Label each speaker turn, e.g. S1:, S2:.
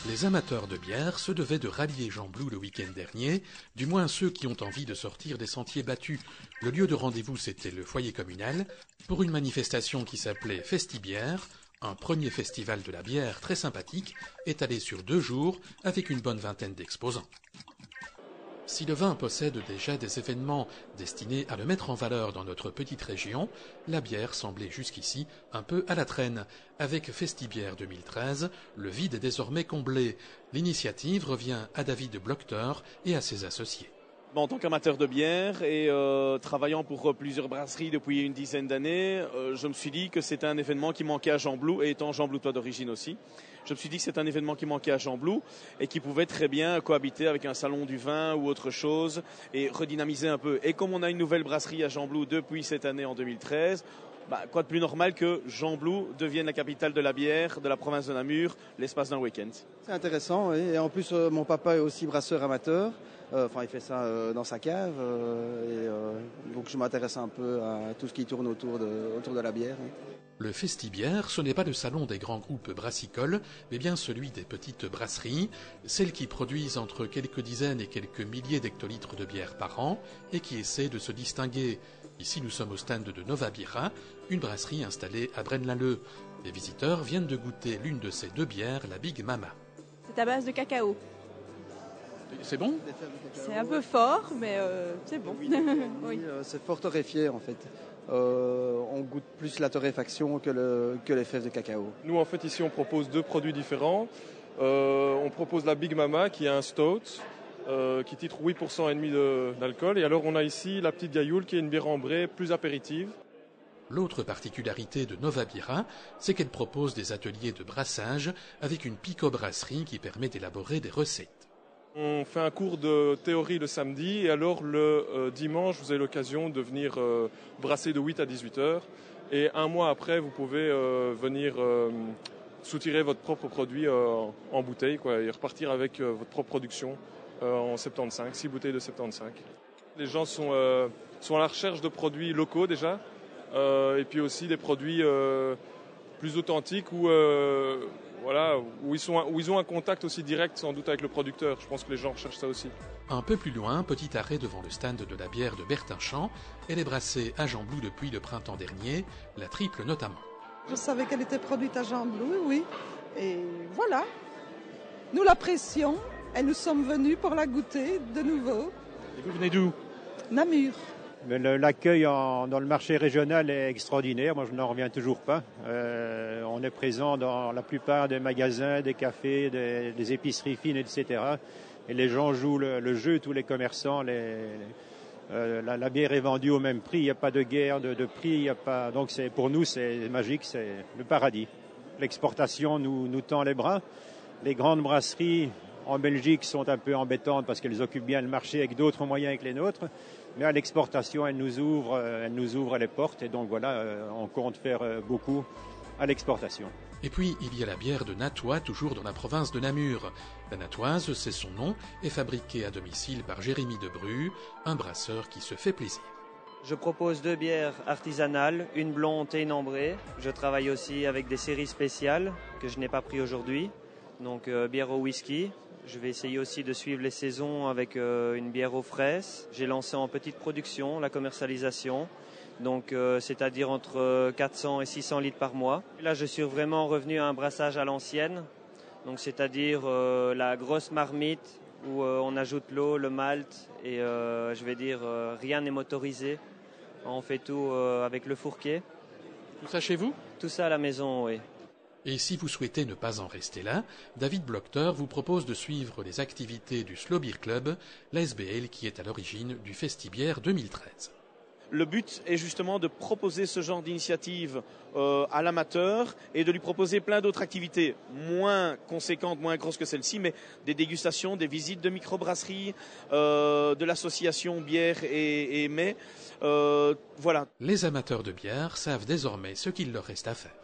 S1: Les amateurs de bière se devaient de rallier Jean Blou le week-end dernier, du moins ceux qui ont envie de sortir des sentiers battus. Le lieu de rendez-vous, c'était le foyer communal, pour une manifestation qui s'appelait Festibière, un premier festival de la bière très sympathique, étalé sur 2 jours, avec une bonne vingtaine d'exposants. Si le vin possède déjà des événements destinés à le mettre en valeur dans notre petite région, la bière semblait jusqu'ici un peu à la traîne. Avec Festibière 2013, le vide est désormais comblé. L'initiative revient à David Blochter et à ses associés.
S2: En tant qu'amateur de bière et travaillant pour plusieurs brasseries depuis une dizaine d'années, je me suis dit que c'était un événement qui manquait à Jean Blou, et étant Jean Bloutois d'origine aussi. Je me suis dit que c'est un événement qui manquait à Jean Blou et qui pouvait très bien cohabiter avec un salon du vin ou autre chose et redynamiser un peu. Et comme on a une nouvelle brasserie à Jean Blou depuis cette année en 2013, quoi de plus normal que Jean Blou devienne la capitale de la bière de la province de Namur l'espace d'un week-end.
S3: C'est intéressant, oui. Et en plus mon papa est aussi brasseur amateur. Il fait ça dans sa cave. Donc je m'intéresse un peu à tout ce qui tourne autour de la bière. Oui.
S1: Le Festibière, ce n'est pas le salon des grands groupes brassicoles, mais bien celui des petites brasseries, celles qui produisent entre quelques dizaines et quelques milliers d'hectolitres de bière par an et qui essaient de se distinguer. Ici, nous sommes au stand de Nova Bira, une brasserie installée à Braine-l'Alleud. Les visiteurs viennent de goûter l'une de ces 2 bières, la Big Mama.
S4: C'est à base de cacao.
S1: C'est bon ?
S4: C'est un peu fort, mais c'est bon.
S3: Oui, c'est fort torréfié en fait. On goûte plus la torréfaction que les fèves de cacao.
S5: Nous en fait ici on propose 2 produits différents. On propose la Big Mama qui est un stout qui titre 8,5% d'alcool. Et alors on a ici la petite Gailloule qui est une bière ambrée plus apéritive.
S1: L'autre particularité de Nova Bira, c'est qu'elle propose des ateliers de brassage avec une picobrasserie qui permet d'élaborer des recettes.
S5: On fait un cours de théorie le samedi et alors le dimanche, vous avez l'occasion de venir brasser de 8 à 18 heures. Et un mois après, vous pouvez venir soutirer votre propre produit en bouteille et repartir avec votre propre production en 75, 6 bouteilles de 75. Les gens sont à la recherche de produits locaux déjà et puis aussi des produits plus authentiques où ils ont un contact aussi direct sans doute avec le producteur. Je pense que les gens recherchent ça aussi.
S1: Un peu plus loin, petit arrêt devant le stand de la bière de Bertinchamp. Elle est brassée à Jean Blou depuis le printemps dernier, la triple notamment.
S6: Je savais qu'elle était produite à Jean Blou, oui. Et voilà. Nous l'apprécions et nous sommes venus pour la goûter de nouveau.
S2: Et vous venez d'où ?
S6: Namur.
S7: L'accueil dans le marché régional est extraordinaire, moi je n'en reviens toujours pas. On est présent dans la plupart des magasins, des cafés, des épiceries fines, etc. Et les gens jouent le jeu, tous les commerçants, la bière est vendue au même prix, il n'y a pas de guerre de prix, il y a pas. Donc pour nous c'est magique, c'est le paradis. L'exportation nous tend les bras. Les grandes brasseries en Belgique sont un peu embêtantes parce qu'elles occupent bien le marché avec d'autres moyens que les nôtres. Mais à l'exportation, elle nous ouvre les portes et donc voilà, on compte faire beaucoup à l'exportation.
S1: Et puis, il y a la bière de Natois, toujours dans la province de Namur. La Natoise, c'est son nom, est fabriquée à domicile par Jérémy Debru, un brasseur qui se fait plaisir.
S8: Je propose 2 bières artisanales, une blonde et une ambrée. Je travaille aussi avec des séries spéciales que je n'ai pas pris aujourd'hui, donc bière au whisky. Je vais essayer aussi de suivre les saisons avec une bière aux fraises. J'ai lancé en petite production la commercialisation, donc c'est-à-dire entre 400 et 600 litres par mois. Et là, je suis vraiment revenu à un brassage à l'ancienne, donc c'est-à-dire la grosse marmite où on ajoute l'eau, le malt et rien n'est motorisé. On fait tout avec le fourquet.
S1: Tout ça chez vous ?
S8: Tout ça à la maison, oui.
S1: Et si vous souhaitez ne pas en rester là, David Blochter vous propose de suivre les activités du Slow Beer Club, la SBL qui est à l'origine du Festibière 2013.
S2: Le but est justement de proposer ce genre d'initiative à l'amateur et de lui proposer plein d'autres activités moins conséquentes, moins grosses que celle-ci, mais des dégustations, des visites de microbrasseries, de l'association bière et mets. Voilà.
S1: Les amateurs de bière savent désormais ce qu'il leur reste à faire.